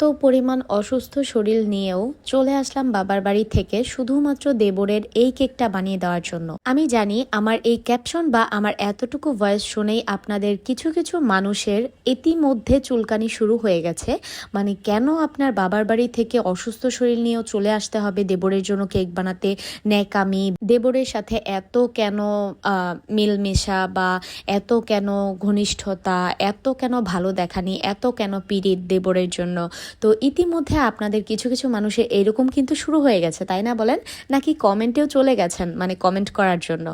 এত পরিমাণ অসুস্থ শরীর নিয়েও চলে আসলাম বাবার বাড়ি থেকে শুধুমাত্র দেবরের এই কেকটা বানিয়ে দেওয়ার জন্য। আমি জানি আমার এই ক্যাপশন বা আমার এতটুকু ভয়েস শুনেই আপনাদের কিছু কিছু মানুষের ইতিমধ্যে চুলকানি শুরু হয়ে গেছে। মানে কেন আপনার বাবার বাড়ি থেকে অসুস্থ শরীর নিয়েও চলে আসতে হবে দেবরের জন্য কেক বানাতে, ন্যাকামি, দেবরের সাথে এত কেন মিলমেশা বা এত কেন ঘনিষ্ঠতা, এত কেন ভালো দেখানি, এত কেন পীড়িত দেবরের জন্য। তো ইতিমধ্যে আপনাদের কিছু কিছু মানুষের এরকম কিন্তু শুরু হয়ে গেছে, তাই না বলেন? নাকি কমেন্টেও চলে গেছেন মানে কমেন্ট করার জন্য?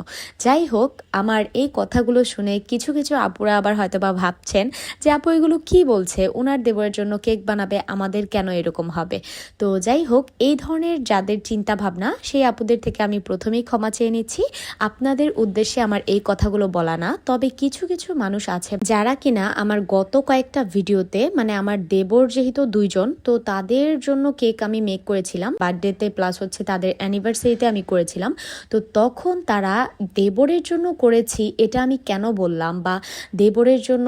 যাই হোক, আমার এই কথাগুলো শুনে কিছু কিছু আপুরা আবার হয়তো বা ভাবছেন যে আপু এগুলো কি বলছে, ওনার দেবরের জন্য কেক বানাবে, আমাদের কেন এরকম হবে? তো যাই হোক, এই ধরনের যাদের চিন্তা ভাবনা সেই আপুদের থেকে আমি প্রথমেই ক্ষমা চেয়ে নিচ্ছি। আপনাদের উদ্দেশ্যে আমার এই কথাগুলো বলা না। তবে কিছু কিছু মানুষ আছে যারা কিনা আমার গত কয়েকটা ভিডিওতে, মানে আমার দেবর যেহেতু দুইজন, তো তাদের জন্য কেক আমি মেক করেছিলাম বার্থডেতে, প্লাস হচ্ছে তাদের অ্যানিভার্সারিতে আমি করেছিলাম। তো তখন তারা দেবরের জন্য করেছি এটা আমি কেন বললাম, বা দেবরের জন্য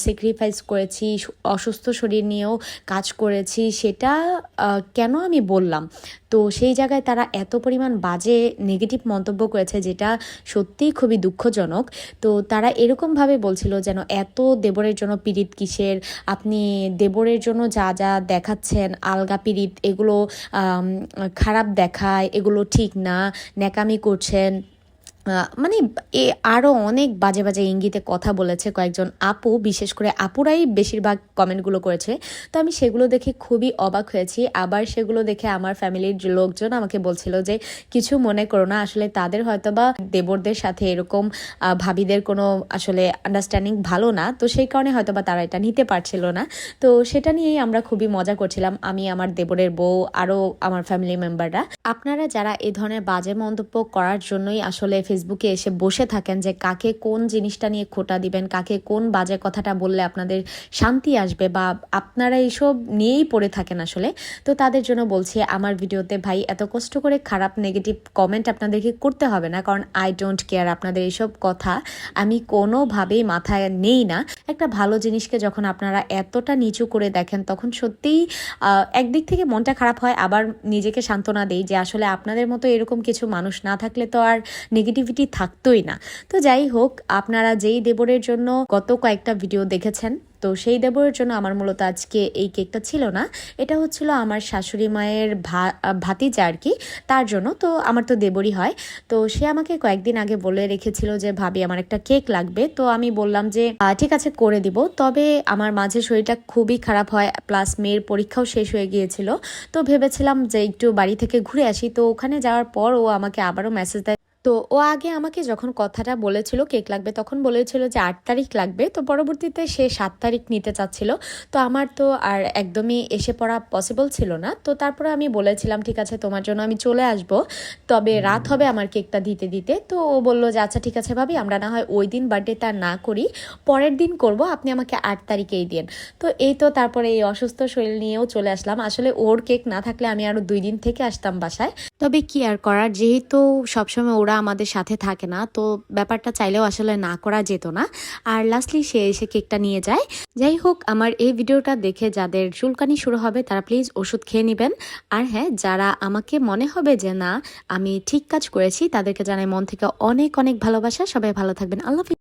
স্যাক্রিফাইস করেছি, অসুস্থ শরীর নিয়েও কাজ করেছি, সেটা কেন আমি বললাম। তো সেই জায়গায় তারা এত পরিমাণ বাজে নেগেটিভ মন্তব্য করেছে, যেটা সত্যিই খুবই দুঃখজনক। তো তারা এরকমভাবে বলছিল যেন এত দেবরের জন্য পীড়িত কিসের, আপনি দেবরের জন্য যা যা দেখাচ্ছেন আলগা পীড়িত, এগুলো খারাপ দেখায়, এগুলো ঠিক না, ন্যাকামি করছেন। মানে আরও অনেক বাজে বাজে ইঙ্গিতে কথা বলেছে কয়েকজন আপু, বিশেষ করে আপুরাই বেশিরভাগ কমেন্টগুলো করেছে। তো আমি সেগুলো দেখে খুবই অবাক হয়েছি। আবার সেগুলো দেখে আমার ফ্যামিলির লোকজন আমাকে বলছিল যে কিছু মনে করো না, আসলে তাদের হয়তো বা দেবরদের সাথে এরকম ভাবিদের কোনো আসলে আন্ডারস্ট্যান্ডিং ভালো না, তো সেই কারণে হয়তো বা তারা এটা নিতে পারছিল না। তো সেটা নিয়েই আমরা খুবই মজা করছিলাম, আমি, আমার দেবরের বউ, আরও আমার ফ্যামিলি মেম্বাররা। আপনারা যারা এই ধরনের বাজে মন্তব্য করার জন্যই আসলে ফেসবুকে এসে বসে থাকেন যে কাকে কোন জিনিসটা নিয়ে খোঁটা দিবেন, কাকে কোন বাজে কথাটা বললে আপনাদের শান্তি আসবে, বা আপনারা এইসব নিয়েই পড়ে থাকেন আসলে, তো তাদের জন্য বলছি আমার ভিডিওতে ভাই এত কষ্ট করে খারাপ নেগেটিভ কমেন্ট আপনাদেরকে করতে হবে না, কারণ আই ডোন্ট কেয়ার আপনাদের এইসব কথা, আমি কোনোভাবেই মাথায় নেই না। একটা ভালো জিনিসকে যখন আপনারা এতটা নিচু করে দেখেন তখন সত্যিই একদিক থেকে মনটা খারাপ হয়, আবার নিজেকে সান্ত্বনা দেই যে আসলে আপনাদের মতো এরকম কিছু মানুষ না থাকলে তো আর নেগেটিভিটি থাকতোই না। তো যাই হোক, আপনারা যেই দেবরের জন্য গত কয়েকটা ভিডিও দেখেছেন, তো সেই দেবরের জন্য আমার মূলত আজকে এই কেকটা ছিল না, এটা হচ্ছিল আমার শাশুড়ি মায়ের ভাতিজা আর কি, তার জন্য। তো আমার তো দেবরই হয়, তো সে আমাকে কয়েকদিন আগে বলে রেখেছিল যে ভাবি আমার একটা কেক লাগবে। তো আমি বললাম যে ঠিক আছে করে দিব। তবে আমার মাঝে শরীরটা খুবই খারাপ হয়, প্লাস মেয়ের পরীক্ষাও শেষ হয়ে গিয়েছিল। তো ভেবেছিলাম যে একটু বাড়ি থেকে ঘুরে আসি। তো ওখানে যাওয়ার পর ও আমাকে আবারও মেসেজ দেয়। তো ও আগে আমাকে যখন কথাটা বলেছিল কেক লাগবে, তখন বলেছিল যে 8 তারিখ লাগবে। তো পরবর্তীতে সে 7 তারিখ নিতে চাচ্ছিল। তো আমার তো আর একদমই এসে পড়া পসিবল ছিল না। তো তারপরে আমি বলেছিলাম ঠিক আছে তোমার জন্য আমি চলে আসব, তবে রাত হবে আমার কেকটা দিতে দিতে। তো ও বললো যে আচ্ছা ঠিক আছে ভাবি, আমরা না হয় ওই দিন বার্থডেটা না করি, পরের দিন করব, আপনি আমাকে 8 তারিখেই দিন। তো এই তো তারপরে এই অসুস্থ শরীর নিয়েও চলে আসলাম। আসলে ওর কেক না থাকলে আমি আরও 2 দিন থেকে আসতাম বাসায়। তবে কি আর করার, যেহেতু সবসময় ওরা আমাদের সাথে থাকে না, তো ব্যাপারটা চাইলেও আসলে না করা যেত না। আর লাস্টলি সে এসে কেকটা নিয়ে যায়। যাই হোক, আমার এই ভিডিওটা দেখে যাদের চুলকানি শুরু হবে তারা প্লিজ ওষুধ খেয়ে নেবেন। আর হ্যাঁ, যারা আমাকে মনে হবে যে না আমি ঠিক কাজ করেছি, তাদেরকে জানাই মন থেকে অনেক অনেক ভালোবাসা। সবাই ভালো থাকবেন। আল্লাহ হাফেজ।